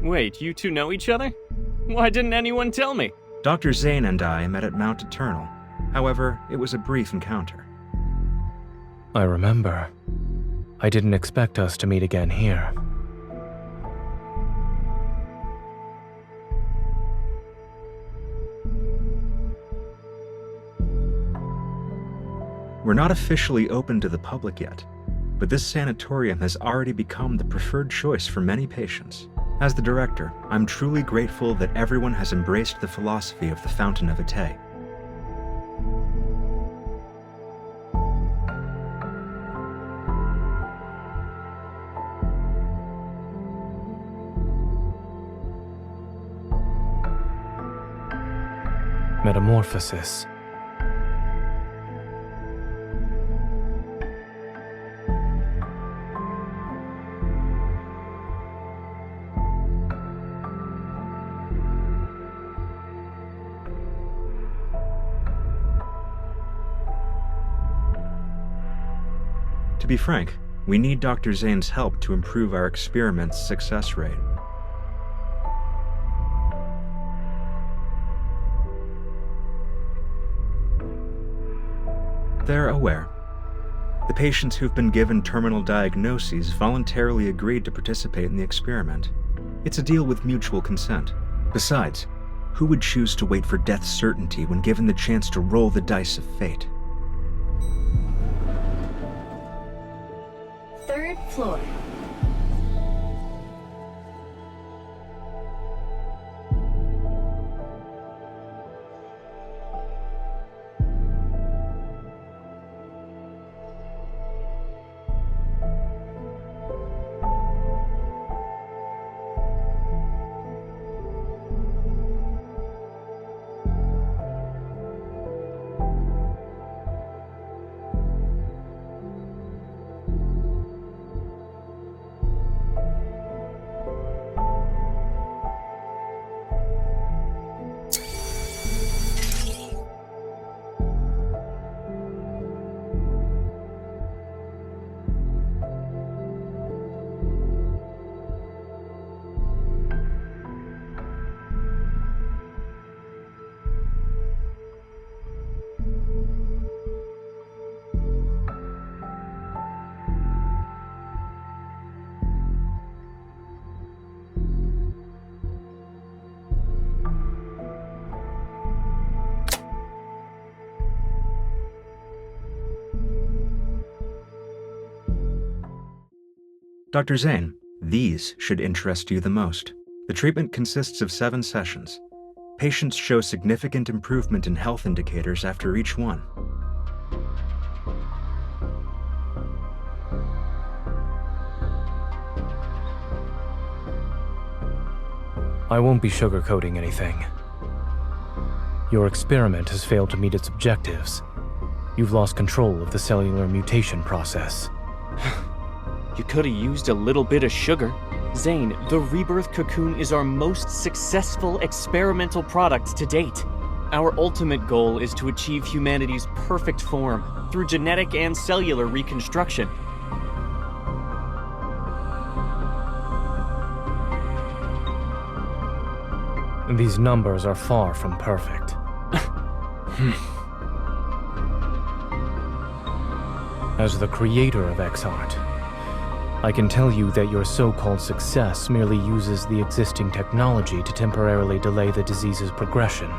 Wait, you two know each other? Why didn't anyone tell me? Dr. Zane and I met at Mount Eternal. However, it was a brief encounter. I remember. I didn't expect us to meet again here. We're not officially open to the public yet, but this sanatorium has already become the preferred choice for many patients. As the director, I'm truly grateful that everyone has embraced the philosophy of the Fountain of Ite. Metamorphosis. To be frank, we need Dr. Zane's help to improve our experiment's success rate. They're aware. The patients who've been given terminal diagnoses voluntarily agreed to participate in the experiment. It's a deal with mutual consent. Besides, who would choose to wait for death's certainty when given the chance to roll the dice of fate? Third floor. Dr. Zane, these should interest you the most. The treatment consists of 7 sessions. Patients show significant improvement in health indicators after each one. I won't be sugarcoating anything. Your experiment has failed to meet its objectives. You've lost control of the cellular mutation process. You could have used a little bit of sugar. Zane, the Rebirth cocoon is our most successful experimental product to date. Our ultimate goal is to achieve humanity's perfect form through genetic and cellular reconstruction. These numbers are far from perfect. As the creator of X-Art, I can tell you that your so-called success merely uses the existing technology to temporarily delay the disease's progression.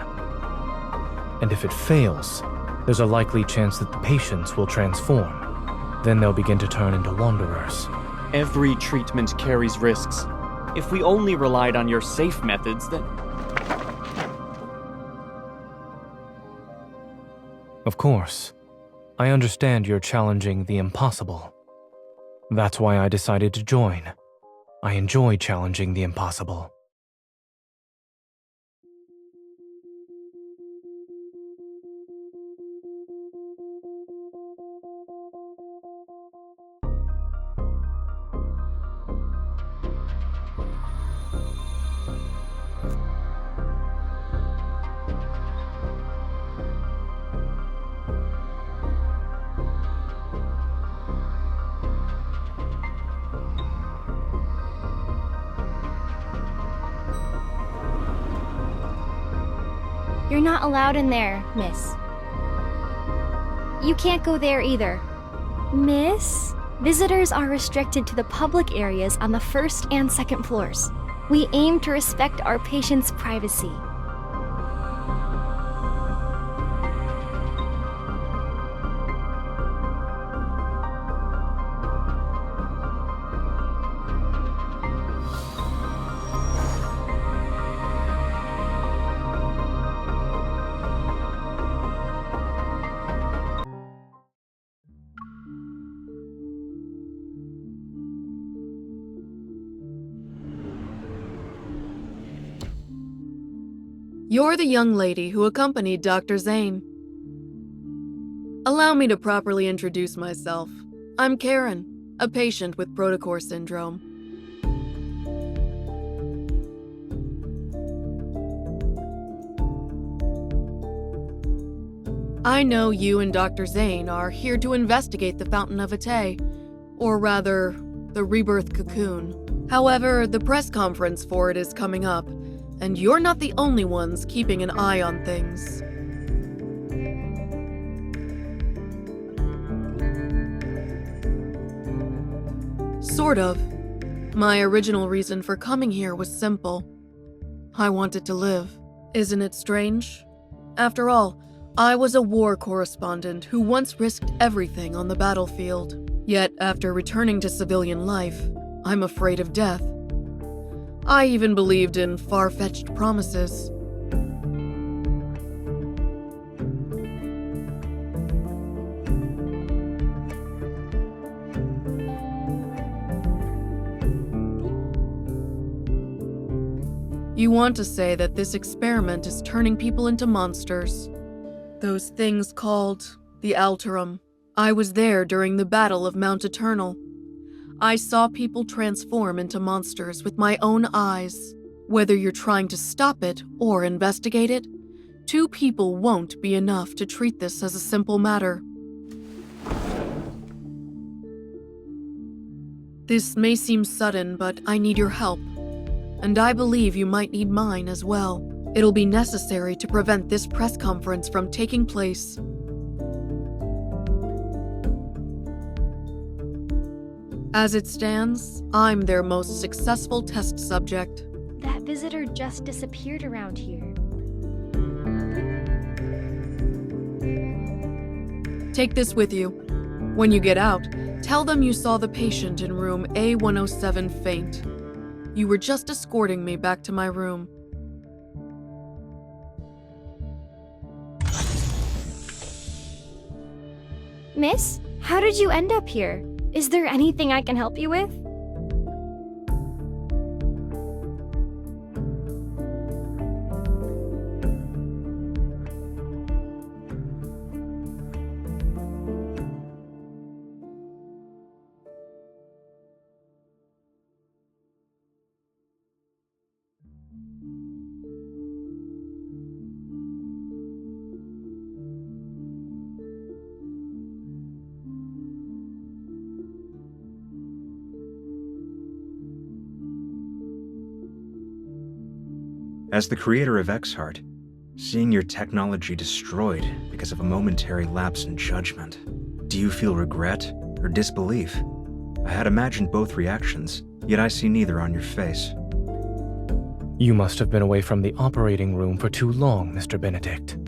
And if it fails, there's a likely chance that the patients will transform. Then they'll begin to turn into wanderers. Every treatment carries risks. If we only relied on your safe methods, then... Of course, I understand you're challenging the impossible. That's why I decided to join. I enjoy challenging the impossible. You're not allowed in there, miss. You can't go there either. Miss? Visitors are restricted to the public areas on the first and second floors. We aim to respect our patients' privacy. You're the young lady who accompanied Dr. Zane. Allow me to properly introduce myself. I'm Karen, a patient with protocore syndrome. I know you and Dr. Zane are here to investigate the Fountain of Ate, or rather, the Rebirth Cocoon. However, the press conference for it is coming up, and you're not the only ones keeping an eye on things. Sort of. My original reason for coming here was simple. I wanted to live. Isn't it strange? After all, I was a war correspondent who once risked everything on the battlefield. Yet, after returning to civilian life, I'm afraid of death. I even believed in far-fetched promises. You want to say that this experiment is turning people into monsters. Those things called the Alterum. I was there during the Battle of Mount Eternal. I saw people transform into monsters with my own eyes. Whether you're trying to stop it or investigate it, 2 people won't be enough to treat this as a simple matter. This may seem sudden, but I need your help. And I believe you might need mine as well. It'll be necessary to prevent this press conference from taking place. As it stands, I'm their most successful test subject. That visitor just disappeared around here. Take this with you. When you get out, tell them you saw the patient in room A107 faint. You were just escorting me back to my room. Miss, how did you end up here? Is there anything I can help you with? As the creator of Exhart, seeing your technology destroyed because of a momentary lapse in judgment, do you feel regret or disbelief? I had imagined both reactions, yet I see neither on your face. You must have been away from the operating room for too long, Mr. Benedict.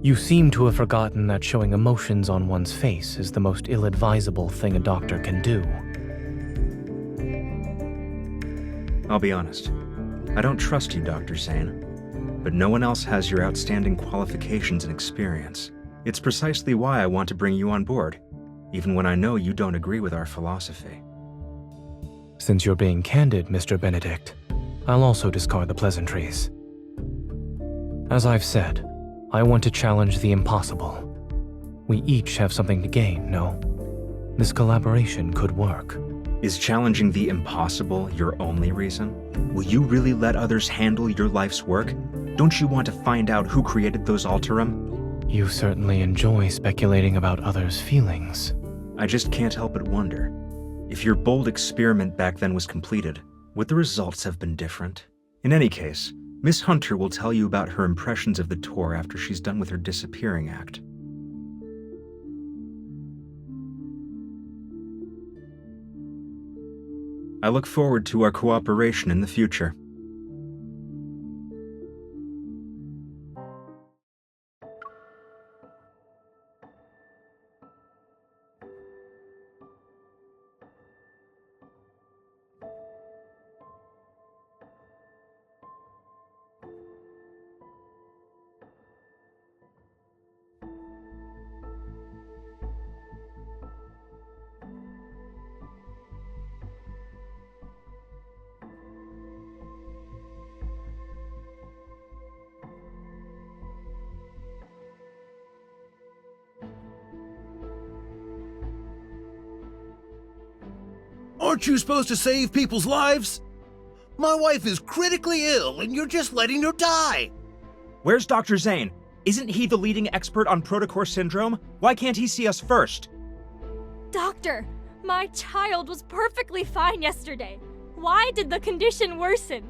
You seem to have forgotten that showing emotions on one's face is the most ill-advisable thing a doctor can do. I'll be honest. I don't trust you, Dr. Zane, but no one else has your outstanding qualifications and experience. It's precisely why I want to bring you on board, even when I know you don't agree with our philosophy. Since you're being candid, Mr. Benedict, I'll also discard the pleasantries. As I've said, I want to challenge the impossible. We each have something to gain, no? This collaboration could work. Is challenging the impossible your only reason? Will you really let others handle your life's work? Don't you want to find out who created those Alterum? You certainly enjoy speculating about others' feelings. I just can't help but wonder. If your bold experiment back then was completed, would the results have been different? In any case, Miss Hunter will tell you about her impressions of the tour after she's done with her disappearing act. I look forward to our cooperation in the future. Aren't you supposed to save people's lives? My wife is critically ill and you're just letting her die. Where's Dr. Zane? Isn't he the leading expert on protocore syndrome? Why can't he see us first? Doctor, my child was perfectly fine yesterday. Why did the condition worsen?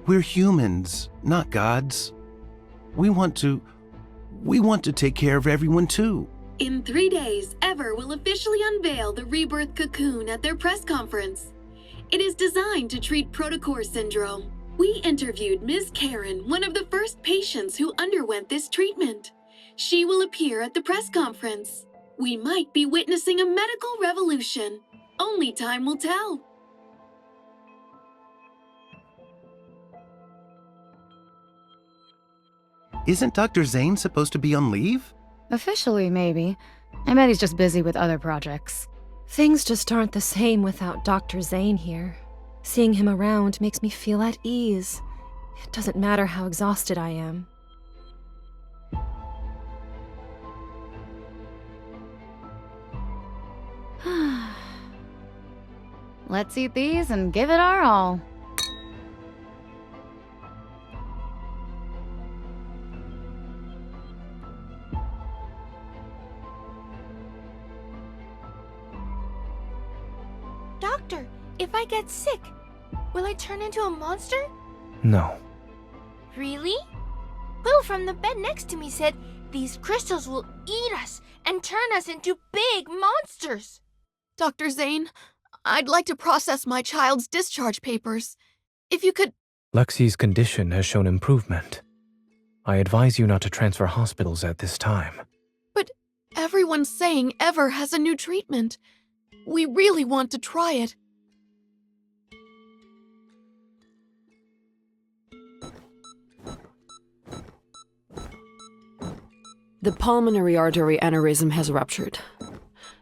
We're humans, not gods. We want to take care of everyone too. In 3 days, Ever will officially unveil the Rebirth cocoon at their press conference. It is designed to treat protocore syndrome. We interviewed Ms. Karen, one of the first patients who underwent this treatment. She will appear at the press conference. We might be witnessing a medical revolution. Only time will tell. Isn't Dr. Zane supposed to be on leave? Officially, maybe. I bet he's just busy with other projects. Things just aren't the same without Dr. Zane here. Seeing him around makes me feel at ease. It doesn't matter how exhausted I am. Let's eat these and give it our all. Doctor, if I get sick, will I turn into a monster? No. Really? Will from the bed next to me said these crystals will eat us and turn us into big monsters. Dr. Zane, I'd like to process my child's discharge papers. If you could... Lexi's condition has shown improvement. I advise you not to transfer hospitals at this time. But everyone's saying Ever has a new treatment. We really want to try it. The pulmonary artery aneurysm has ruptured.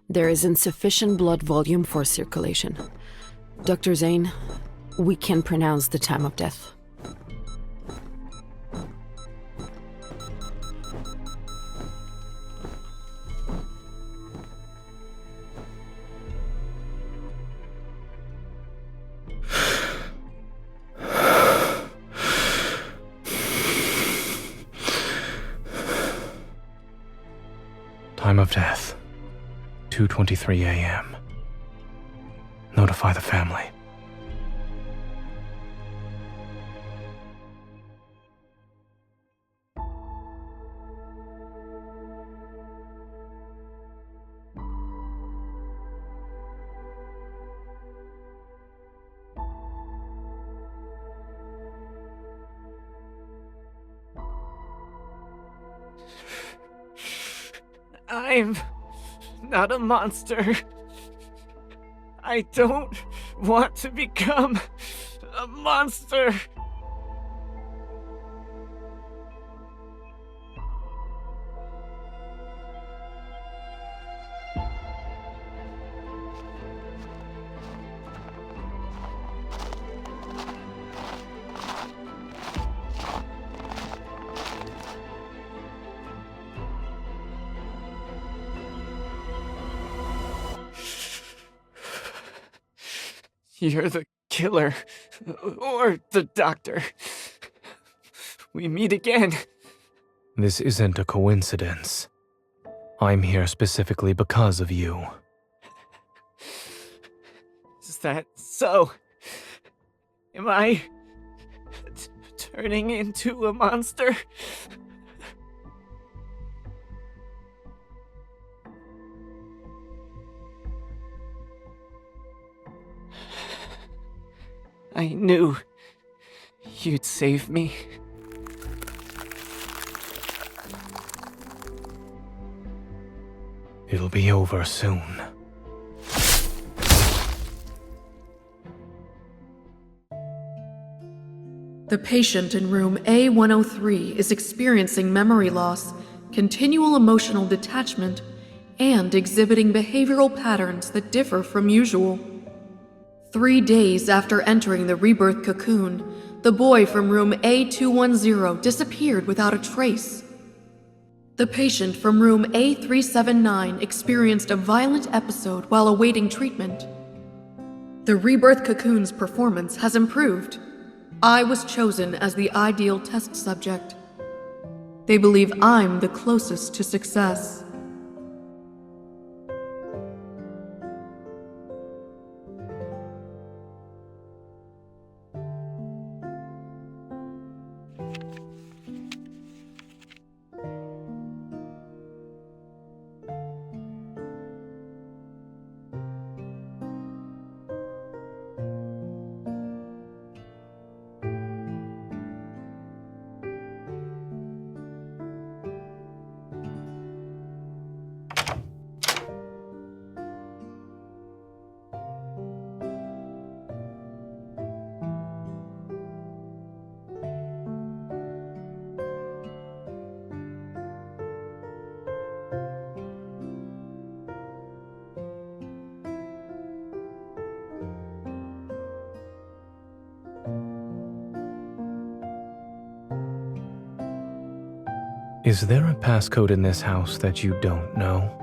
There is insufficient blood volume for circulation. Dr. Zane, we can pronounce the time of death. Time of death, 2:23 a.m. Notify the family. I'm not a monster. I don't want to become a monster. You're the killer, or the doctor. We meet again. This isn't a coincidence. I'm here specifically because of you. that so? Am I turning into a monster? I knew you'd save me. It'll be over soon. The patient in room A103 is experiencing memory loss, continual emotional detachment, and exhibiting behavioral patterns that differ from usual. 3 days after entering the rebirth cocoon, the boy from room A210 disappeared without a trace. The patient from room A379 experienced a violent episode while awaiting treatment. The rebirth cocoon's performance has improved. I was chosen as the ideal test subject. They believe I'm the closest to success. Is there a passcode in this house that you don't know?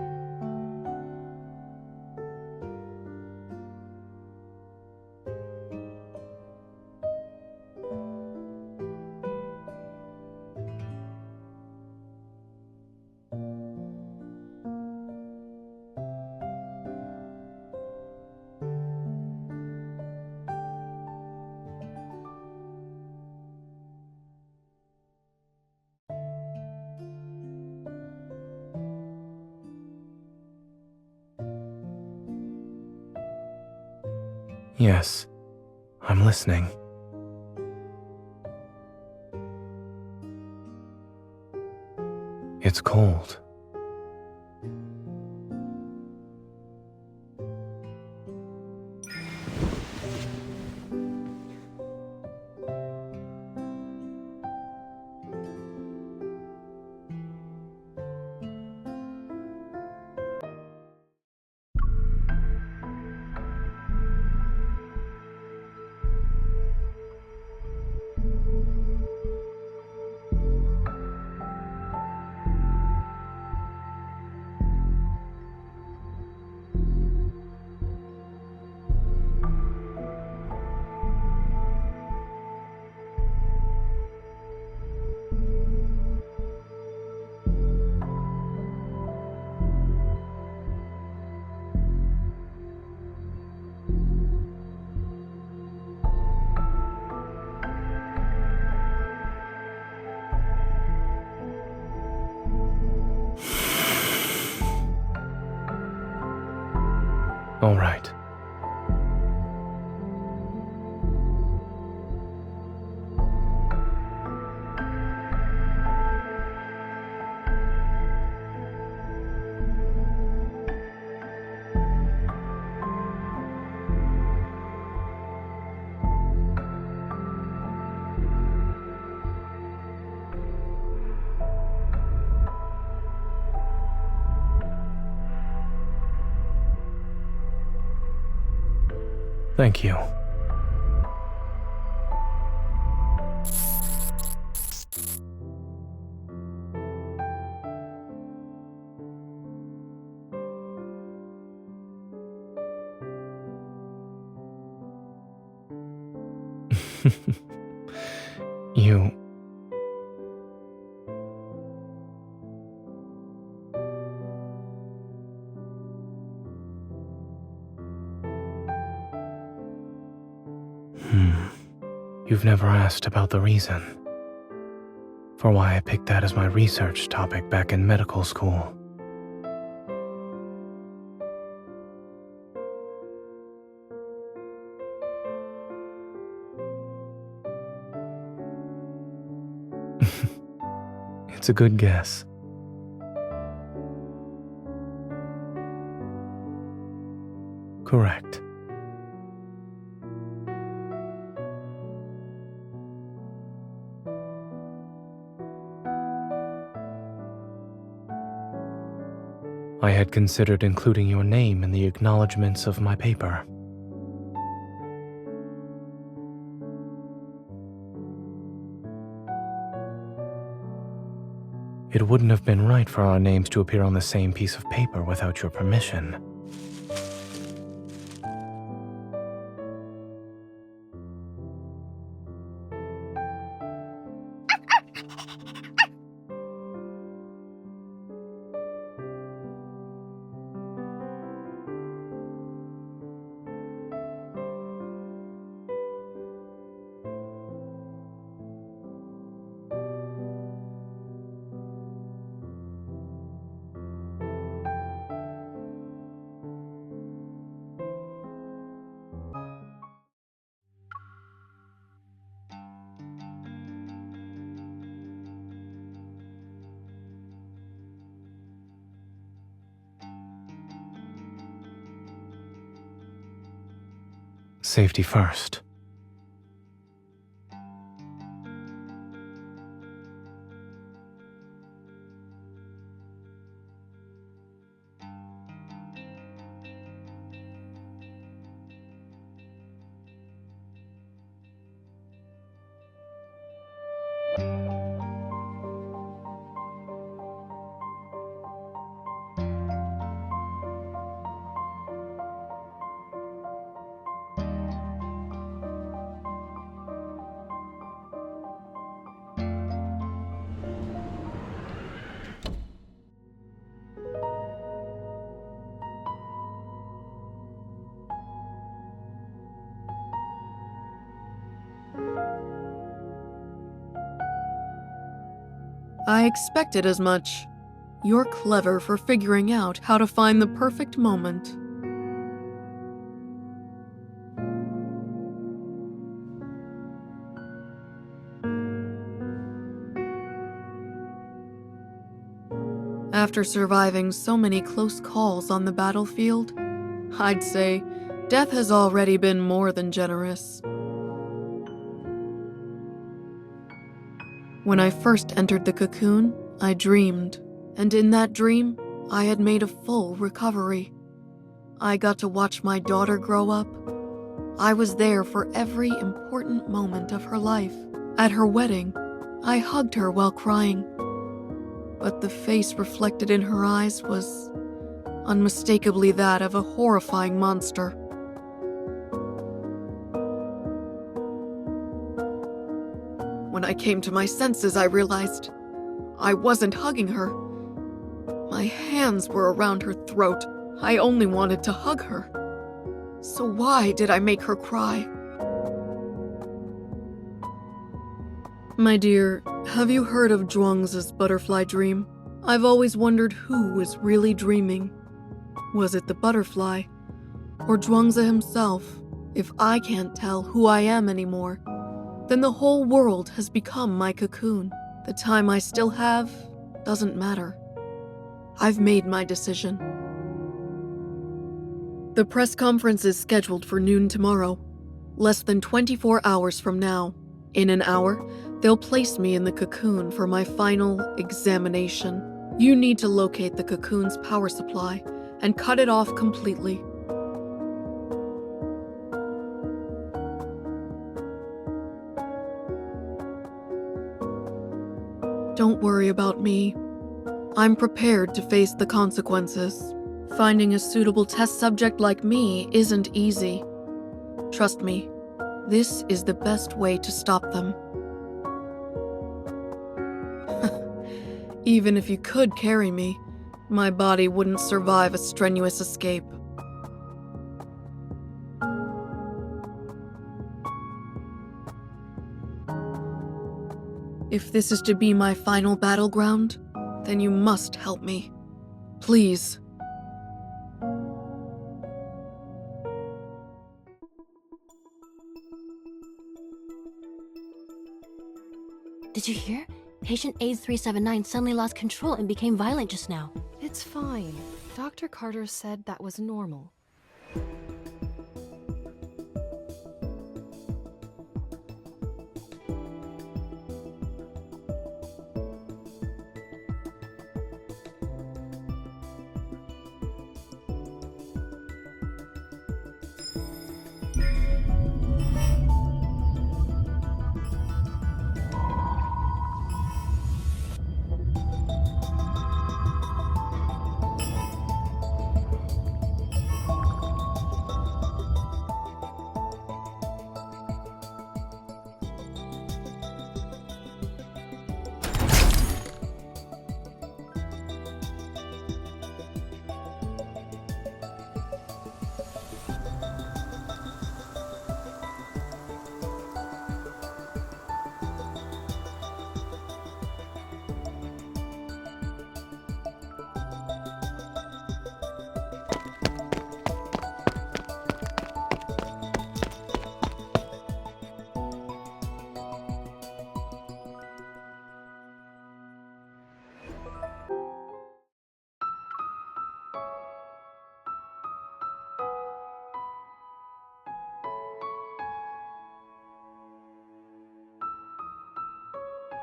Yes, I'm listening. It's cold. All right. Thank you. You... You've never asked about the reason for why I picked that as my research topic back in medical school. It's a good guess. Correct. I had considered including your name in the acknowledgments of my paper. It wouldn't have been right for our names to appear on the same piece of paper without your permission. Safety first. I expected as much. You're clever for figuring out how to find the perfect moment. After surviving so many close calls on the battlefield, I'd say death has already been more than generous. When I first entered the cocoon, I dreamed, and in that dream, I had made a full recovery. I got to watch my daughter grow up. I was there for every important moment of her life. At her wedding, I hugged her while crying. But the face reflected in her eyes was unmistakably that of a horrifying monster. When I came to my senses, I realized I wasn't hugging her. My hands were around her throat. I only wanted to hug her. So why did I make her cry? My dear, have you heard of Zhuangzi's butterfly dream? I've always wondered who was really dreaming. Was it the butterfly? Or Zhuangzi himself? If I can't tell who I am anymore, then the whole world has become my cocoon. The time I still have doesn't matter. I've made my decision. The press conference is scheduled for noon tomorrow, less than 24 hours from now. In an hour, they'll place me in the cocoon for my final examination. You need to locate the cocoon's power supply and cut it off completely. Don't worry about me. I'm prepared to face the consequences. Finding a suitable test subject like me isn't easy. Trust me, this is the best way to stop them. Even if you could carry me, my body wouldn't survive a strenuous escape. If this is to be my final battleground, then you must help me. Please. Did you hear? Patient AIDS 379 suddenly lost control and became violent just now. It's fine. Dr. Carter said that was normal.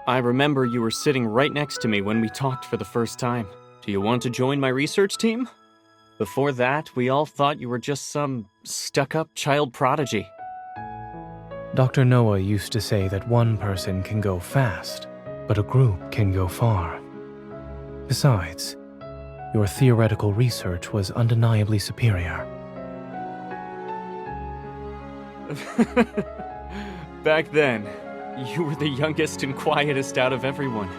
I remember you were sitting right next to me when we talked for the first time. Do you want to join my research team? Before that, we all thought you were just some stuck-up child prodigy. Dr. Noah used to say that one person can go fast, but a group can go far. Besides, your theoretical research was undeniably superior. Back then, you were the youngest and quietest out of everyone.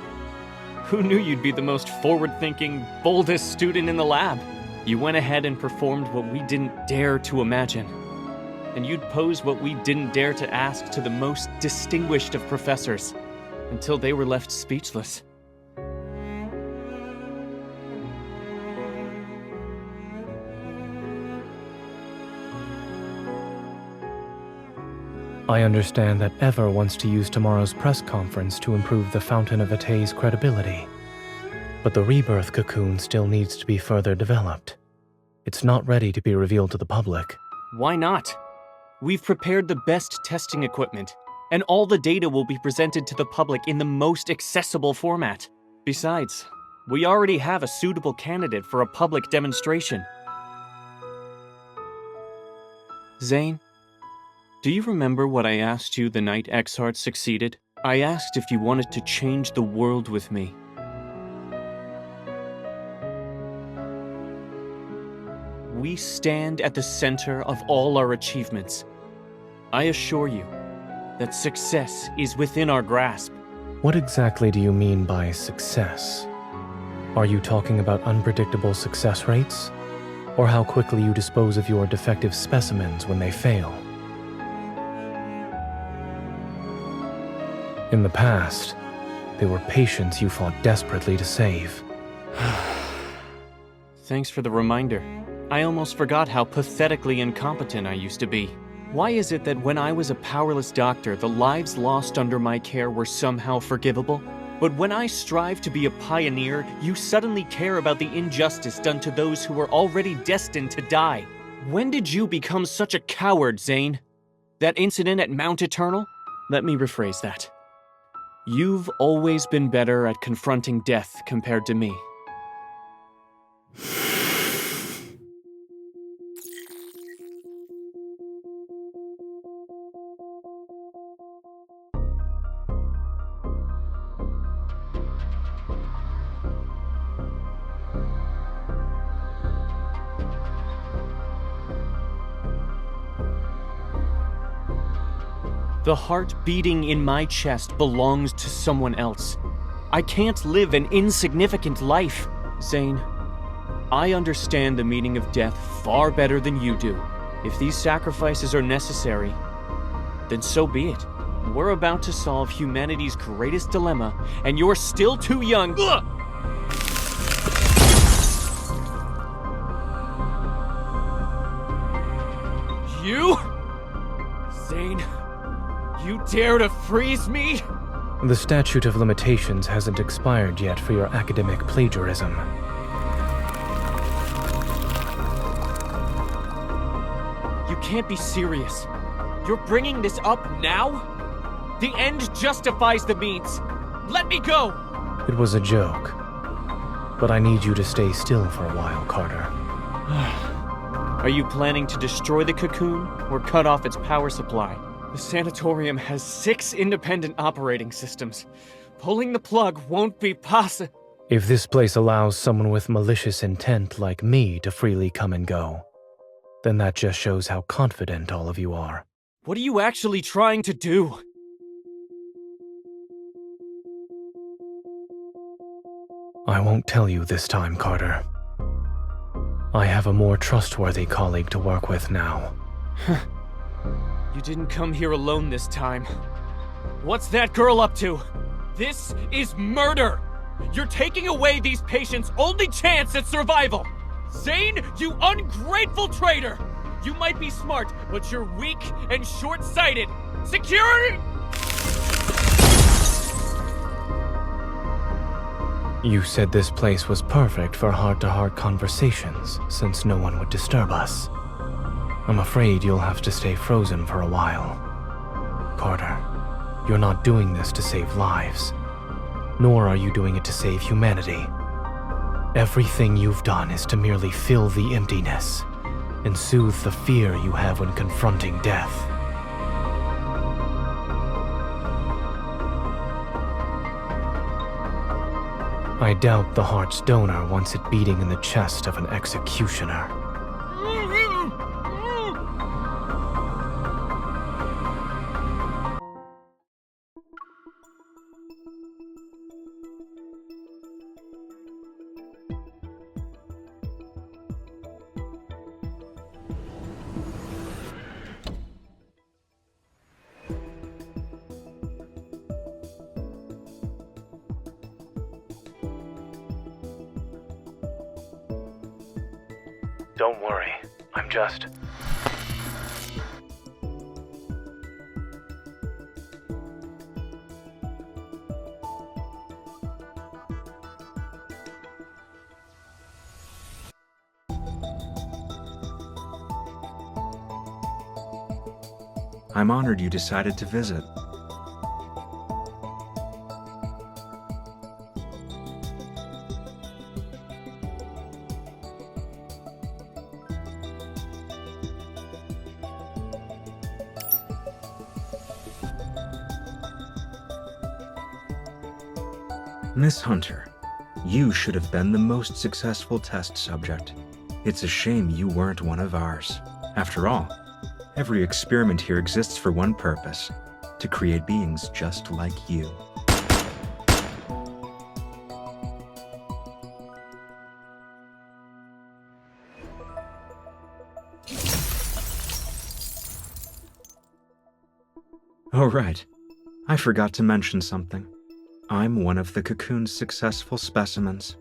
Who knew you'd be the most forward-thinking, boldest student in the lab? You went ahead and performed what we didn't dare to imagine. And you'd pose what we didn't dare to ask to the most distinguished of professors, until they were left speechless. I understand that Ever wants to use tomorrow's press conference to improve the Fountain of Vitae's credibility. But the Rebirth cocoon still needs to be further developed. It's not ready to be revealed to the public. Why not? We've prepared the best testing equipment, and all the data will be presented to the public in the most accessible format. Besides, we already have a suitable candidate for a public demonstration. Zane, do you remember what I asked you the night Exart succeeded? I asked if you wanted to change the world with me. We stand at the center of all our achievements. I assure you that success is within our grasp. What exactly do you mean by success? Are you talking about unpredictable success rates? Or how quickly you dispose of your defective specimens when they fail? In the past, they were patients you fought desperately to save. Thanks for the reminder. I almost forgot how pathetically incompetent I used to be. Why is it that when I was a powerless doctor, the lives lost under my care were somehow forgivable? But when I strive to be a pioneer, you suddenly care about the injustice done to those who were already destined to die. When did you become such a coward, Zane? That incident at Mount Eternal? Let me rephrase that. You've always been better at confronting death compared to me. The heart beating in my chest belongs to someone else. I can't live an insignificant life. Zane, I understand the meaning of death far better than you do. If these sacrifices are necessary, then so be it. We're about to solve humanity's greatest dilemma, and you're still too young. Ugh! You? Zane, you dare to freeze me? The statute of limitations hasn't expired yet for your academic plagiarism. You can't be serious. You're bringing this up now? The end justifies the means. Let me go! It was a joke. But I need you to stay still for a while, Carter. Are you planning to destroy the cocoon or cut off its power supply? The sanatorium has 6 independent operating systems. Pulling the plug won't be possible. If this place allows someone with malicious intent like me to freely come and go, then that just shows how confident all of you are. What are you actually trying to do? I won't tell you this time, Carter. I have a more trustworthy colleague to work with now. You didn't come here alone this time. What's that girl up to? This is murder! You're taking away these patients' only chance at survival! Zane, you ungrateful traitor! You might be smart, but you're weak and short-sighted! Security! You said this place was perfect for heart-to-heart conversations, since no one would disturb us. I'm afraid you'll have to stay frozen for a while. Carter, you're not doing this to save lives, nor are you doing it to save humanity. Everything you've done is to merely fill the emptiness and soothe the fear you have when confronting death. I doubt the heart's donor wants it beating in the chest of an executioner. Don't worry, I'm just... I'm honored you decided to visit. Miss Hunter, you should have been the most successful test subject. It's a shame you weren't one of ours. After all, every experiment here exists for one purpose: to create beings just like you. Oh, right. I forgot to mention something. I'm one of the cocoon's successful specimens.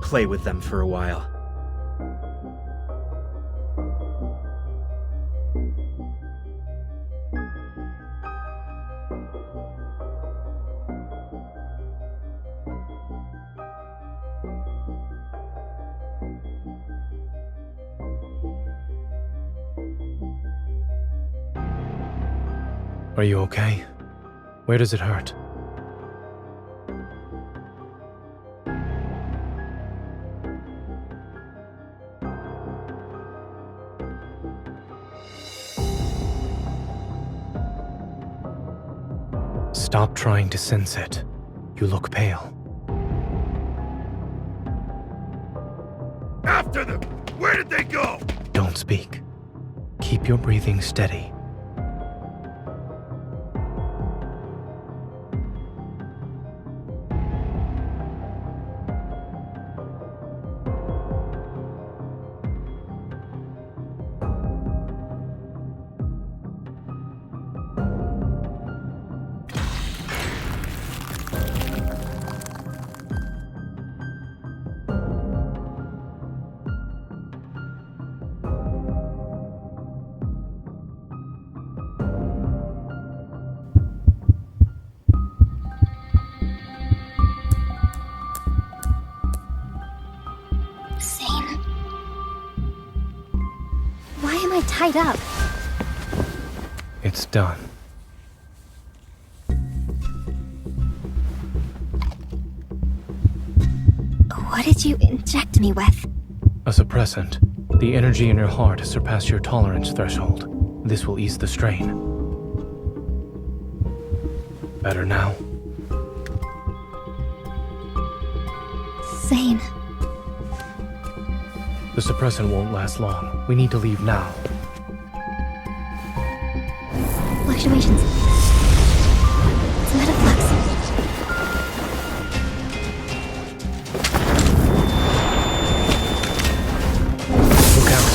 Play with them for a while. Are you okay? Where does it hurt? Stop trying to sense it. You look pale. After them! Where did they go? Don't speak. Keep your breathing steady. Zane. Why am I tied up? It's done. What did you inject me with? A suppressant. The energy in your heart has surpassed your tolerance threshold. This will ease the strain. Better now? Zane. The suppressant won't last long. We need to leave now. Fluctuations. It's metaflux. Look out.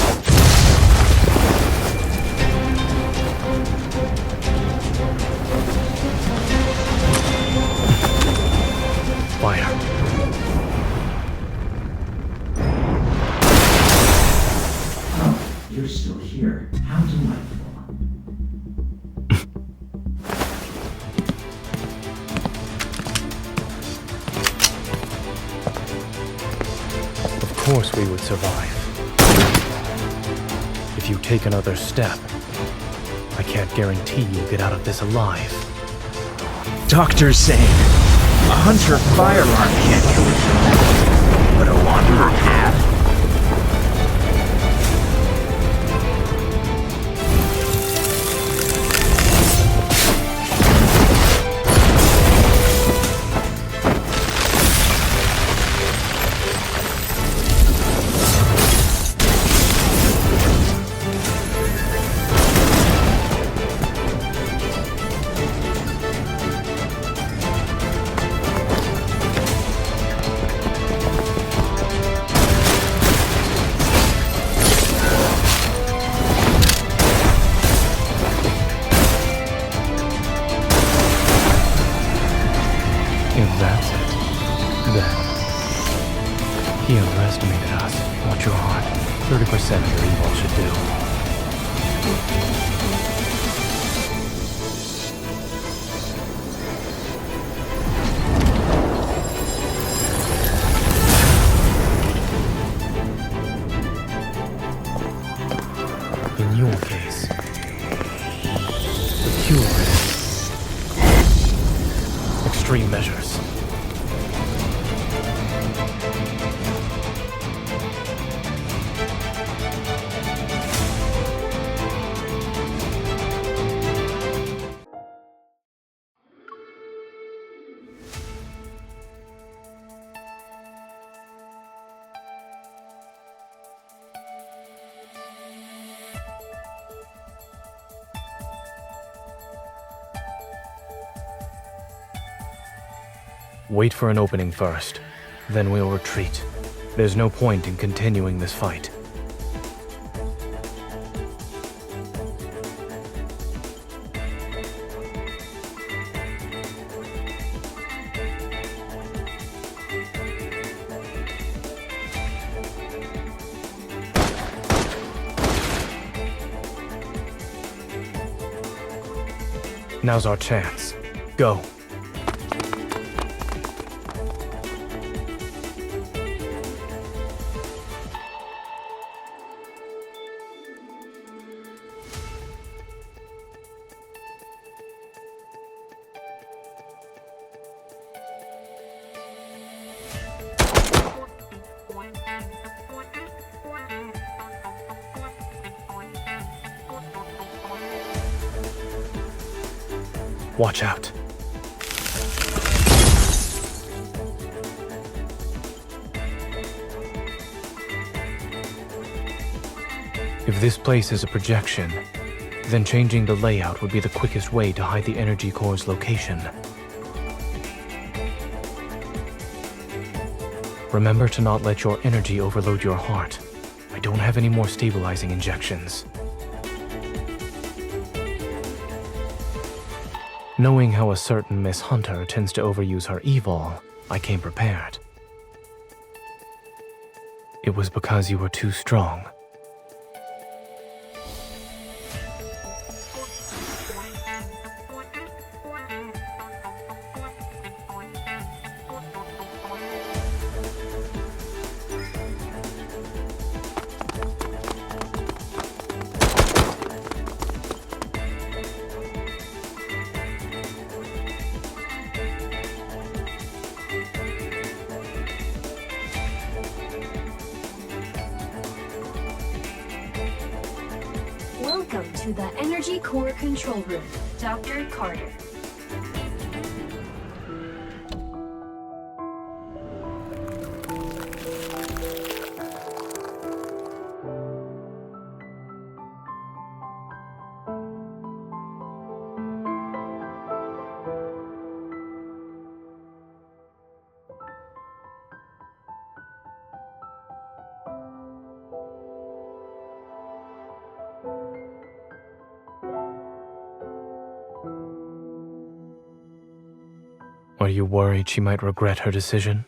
Fire. You're still here. How delightful. Of course we would survive. If you take another step, I can't guarantee you'll get out of this alive. Dr. Zane, a hunter firearm can't kill you, but a wanderer can. If that's it, then he underestimated us. Watch your heart. 30% of your evil should do. In your case, the cure is extreme measures. Wait for an opening first, then we'll retreat. There's no point in continuing this fight. Now's our chance. Go. Watch out. If this place is a projection, then changing the layout would be the quickest way to hide the energy core's location. Remember to not let your energy overload your heart. I don't have any more stabilizing injections. Knowing how a certain Miss Hunter tends to overuse her evil, I came prepared. It was because you were too strong. Welcome to the Energy Core Control Room, Dr. Carter. Are you worried she might regret her decision?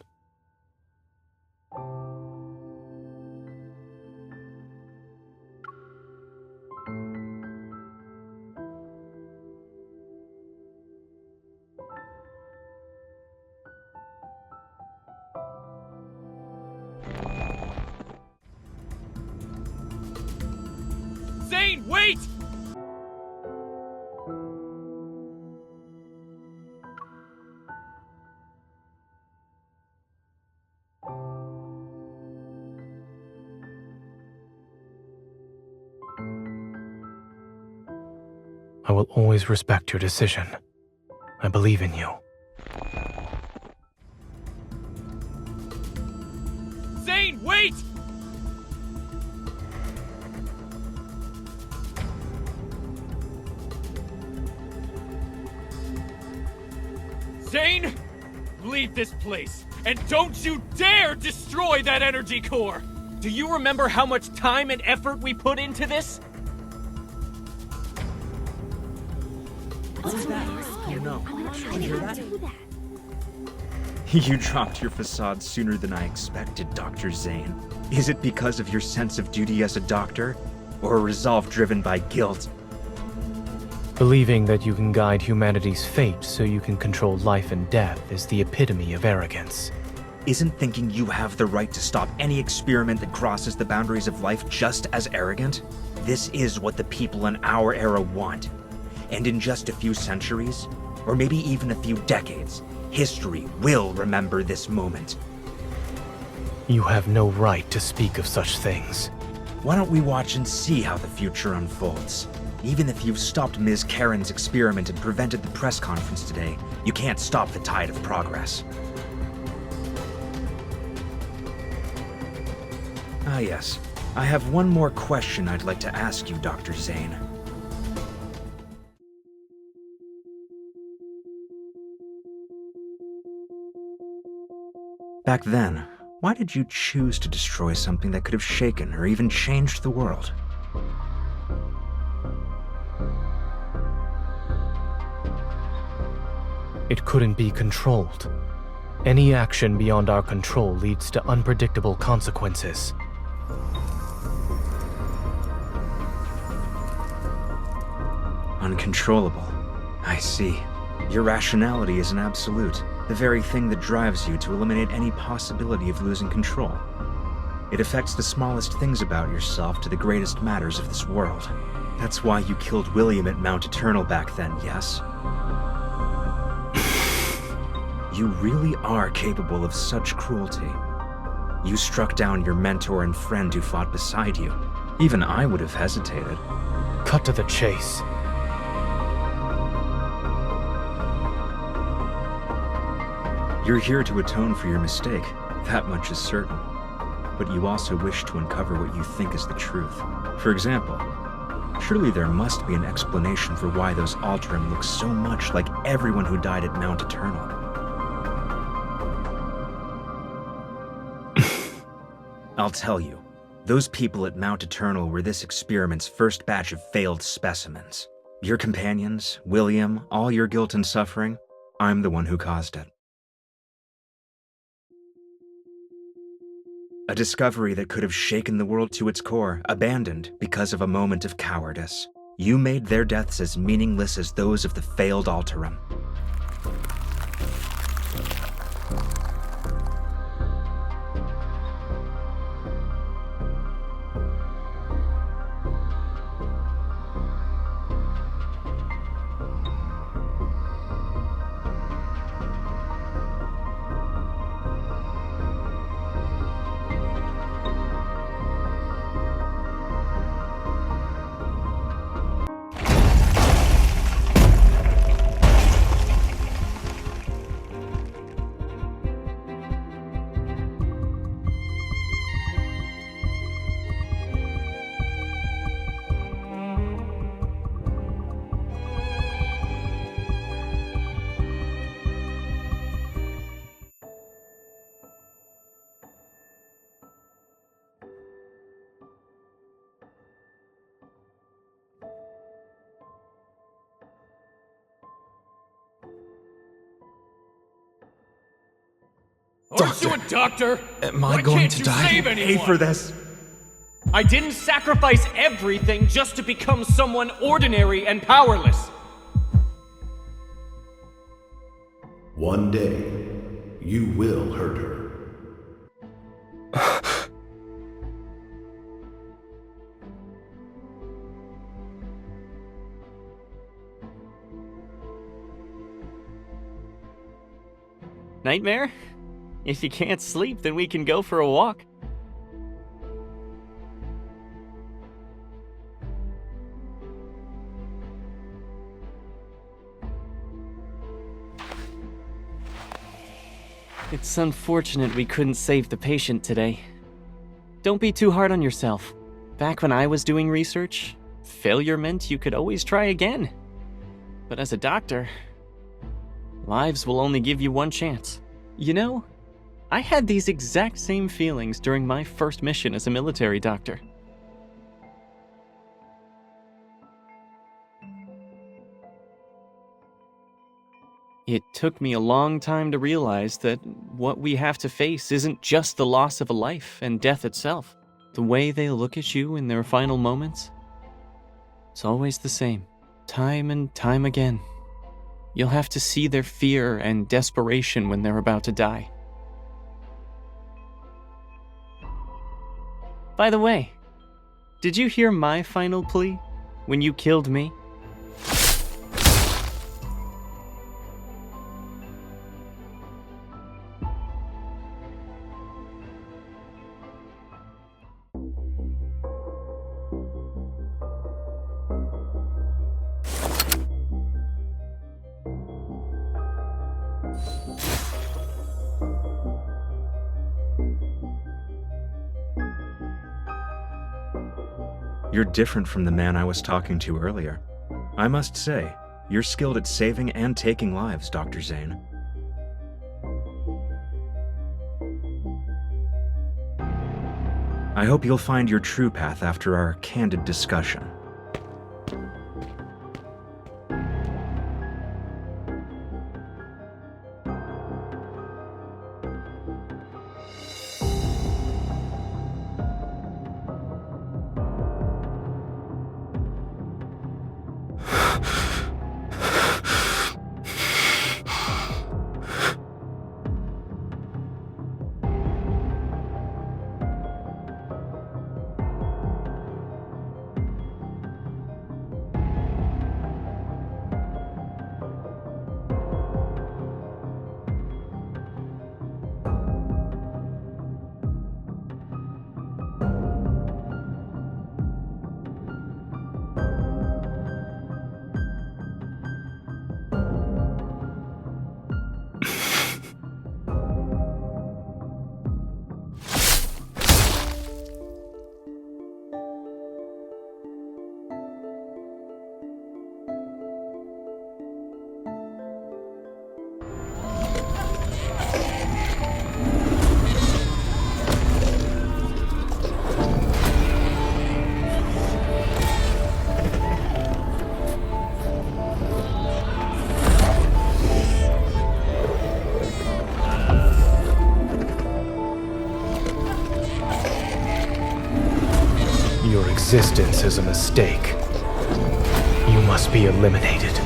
Zane, wait! I will always respect your decision. I believe in you. Zane, wait! Zane, leave this place, and don't you dare destroy that energy core! Do you remember how much time and effort we put into this? What's that? Oh no. Did you hear that? You dropped your facade sooner than I expected, Dr. Zane. Is it because of your sense of duty as a doctor, or a resolve driven by guilt? Believing that you can guide humanity's fate so you can control life and death is the epitome of arrogance. Isn't thinking you have the right to stop any experiment that crosses the boundaries of life just as arrogant? This is what the people in our era want. And in just a few centuries, or maybe even a few decades, history will remember this moment. You have no right to speak of such things. Why don't we watch and see how the future unfolds? Even if you've stopped Ms. Karen's experiment and prevented the press conference today, you can't stop the tide of progress. Ah yes, I have one more question I'd like to ask you, Dr. Zane. Back then, why did you choose to destroy something that could have shaken or even changed the world? It couldn't be controlled. Any action beyond our control leads to unpredictable consequences. Uncontrollable. I see. Your rationality is an absolute, the very thing that drives you to eliminate any possibility of losing control. It affects the smallest things about yourself to the greatest matters of this world. That's why you killed William at Mount Eternal back then, yes? You really are capable of such cruelty. You struck down your mentor and friend who fought beside you. Even I would have hesitated. Cut to the chase. You're here to atone for your mistake, that much is certain. But you also wish to uncover what you think is the truth. For example, surely there must be an explanation for why those Alterum look so much like everyone who died at Mount Eternal. I'll tell you, those people at Mount Eternal were this experiment's first batch of failed specimens. Your companions, William, all your guilt and suffering, I'm the one who caused it. A discovery that could have shaken the world to its core, abandoned because of a moment of cowardice. You made their deaths as meaningless as those of the failed Alterum. Aren't you a doctor? Am Why I going can't to you die? save anyone? Pay for this? I didn't sacrifice everything just to become someone ordinary and powerless. One day, you will hurt her. Nightmare? If you can't sleep, then we can go for a walk. It's unfortunate we couldn't save the patient today. Don't be too hard on yourself. Back when I was doing research, failure meant you could always try again. But as a doctor, lives will only give you one chance. You know, I had these exact same feelings during my first mission as a military doctor. It took me a long time to realize that what we have to face isn't just the loss of a life and death itself. The way they look at you in their final moments, it's always the same, time and time again. You'll have to see their fear and desperation when they're about to die. By the way, did you hear my final plea when you killed me? You're different from the man I was talking to earlier. I must say, you're skilled at saving and taking lives, Dr. Zane. I hope you'll find your true path after our candid discussion. Your existence is a mistake. You must be eliminated.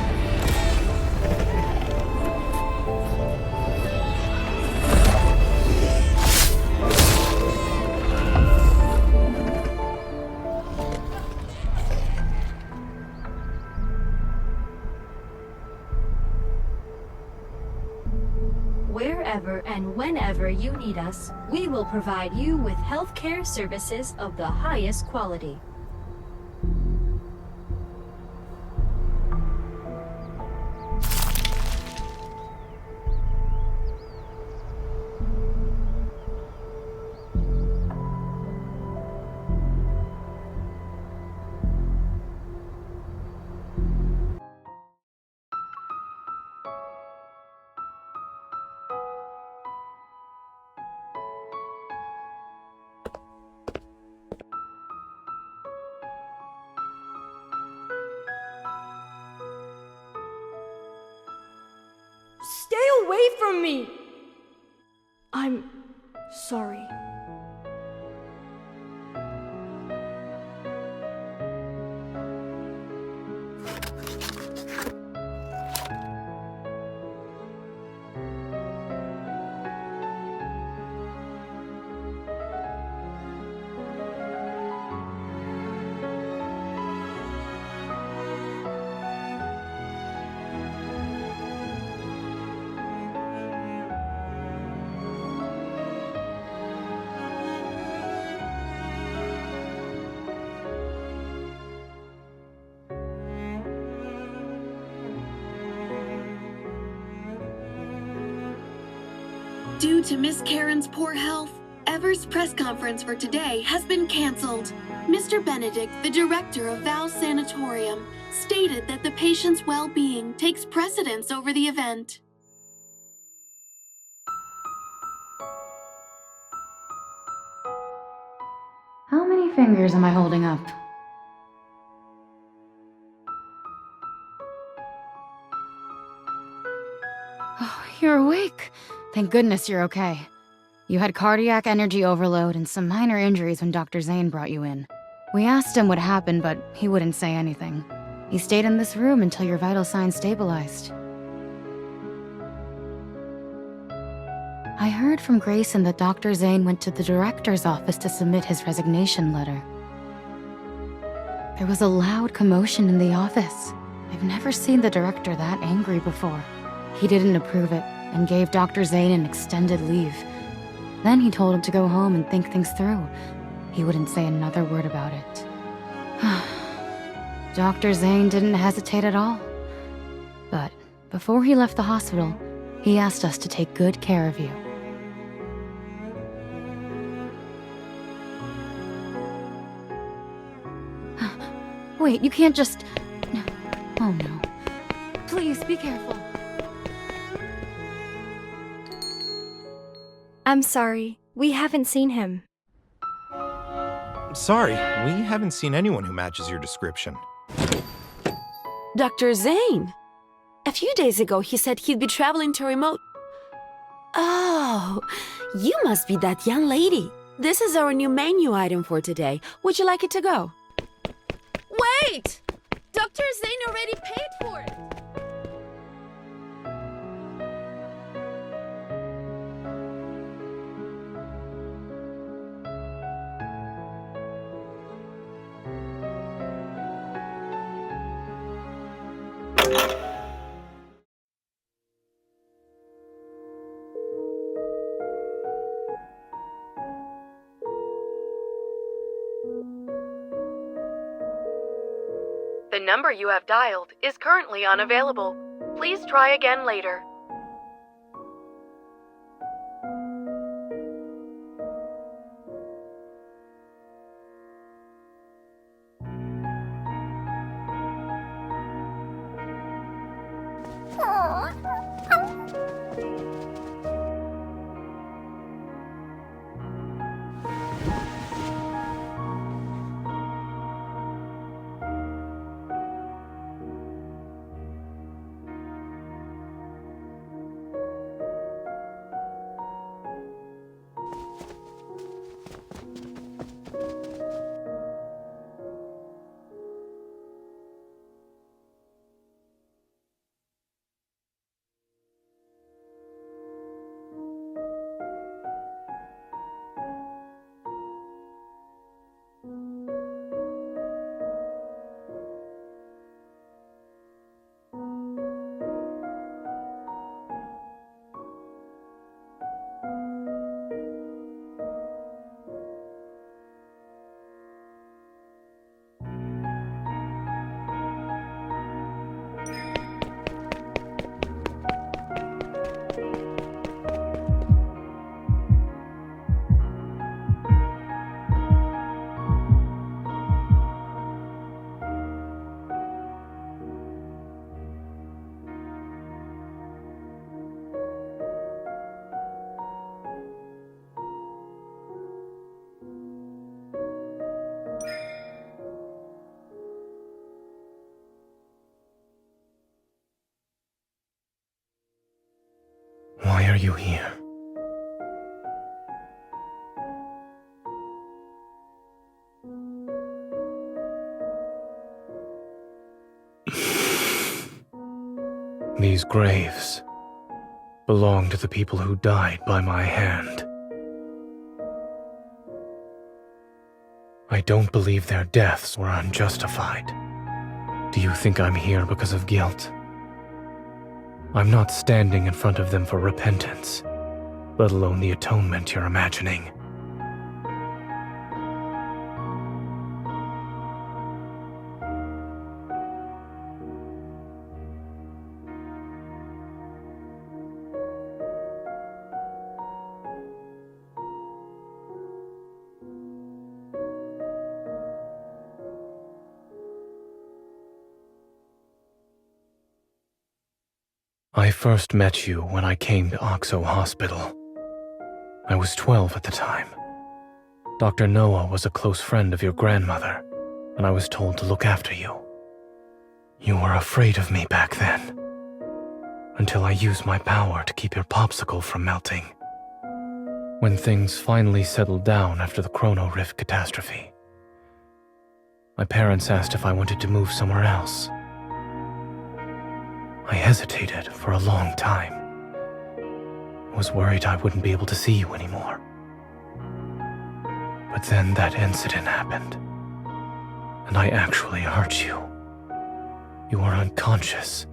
Wherever and whenever you need us, we will provide you with healthcare services of the highest quality. Stay away from me! I'm sorry. Due to Miss Karen's poor health, Ever's press conference for today has been canceled. Mr. Benedict, the director of Val's Sanatorium, stated that the patient's well-being takes precedence over the event. How many fingers am I holding up? Oh, you're awake. Thank goodness you're okay. You had cardiac energy overload and some minor injuries when Dr. Zane brought you in. We asked him what happened, but he wouldn't say anything. He stayed in this room until your vital signs stabilized. I heard from Grayson that Dr. Zane went to the director's office to submit his resignation letter. There was a loud commotion in the office. I've never seen the director that angry before. He didn't approve it and gave Dr. Zane an extended leave. Then he told him to go home and think things through. He wouldn't say another word about it. Dr. Zane didn't hesitate at all. But before he left the hospital, he asked us to take good care of you. Wait, you can't just... Oh no. Please, be careful. I'm sorry. We haven't seen him. Sorry, we haven't seen anyone who matches your description. Dr. Zane! A few days ago, he said he'd be traveling to remote... Oh, you must be that young lady. This is our new menu item for today. Would you like it to go? Wait! Dr. Zane already paid for it! The number you have dialed is currently unavailable. Please try again later. are you here? These graves belong to the people who died by my hand. I don't believe their deaths were unjustified. Do you think I'm here because of guilt? I'm not standing in front of them for repentance, let alone the atonement you're imagining. I first met you when I came to Oxo Hospital. I was 12 at the time. Dr. Noah was a close friend of your grandmother, and I was told to look after you. You were afraid of me back then, until I used my power to keep your popsicle from melting. When things finally settled down after the Chrono Rift catastrophe, my parents asked if I wanted to move somewhere else. I hesitated for a long time. I was worried I wouldn't be able to see you anymore. But then that incident happened, and I actually hurt you. You were unconscious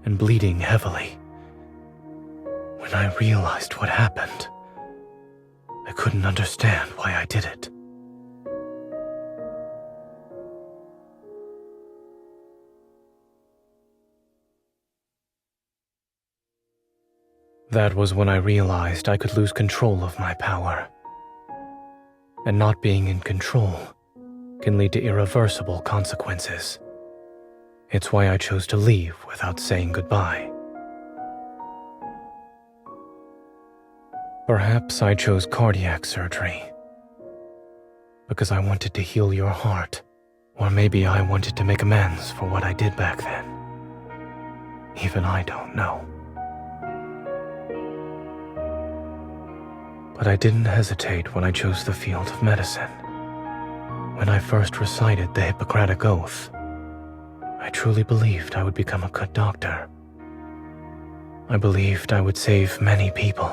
and bleeding heavily. When I realized what happened, I couldn't understand why I did it. That was when I realized I could lose control of my power. And not being in control can lead to irreversible consequences. It's why I chose to leave without saying goodbye. Perhaps I chose cardiac surgery because I wanted to heal your heart, or maybe I wanted to make amends for what I did back then. Even I don't know. But I didn't hesitate when I chose the field of medicine. When I first recited the Hippocratic Oath, I truly believed I would become a good doctor. I believed I would save many people,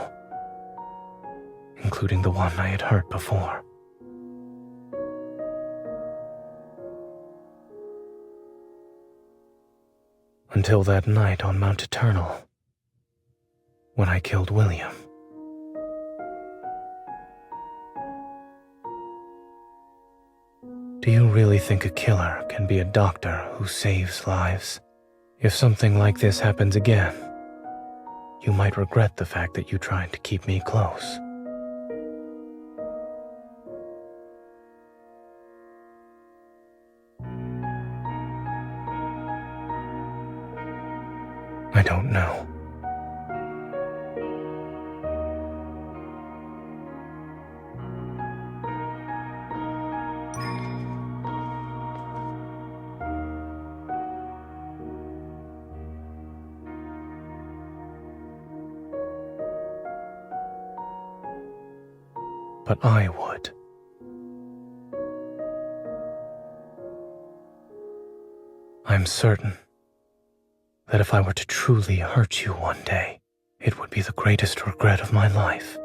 including the one I had hurt before. Until that night on Mount Eternal, when I killed William. Do you really think a killer can be a doctor who saves lives? If something like this happens again, you might regret the fact that you tried to keep me close. I don't know. But I would. I'm certain that if I were to truly hurt you one day, it would be the greatest regret of my life.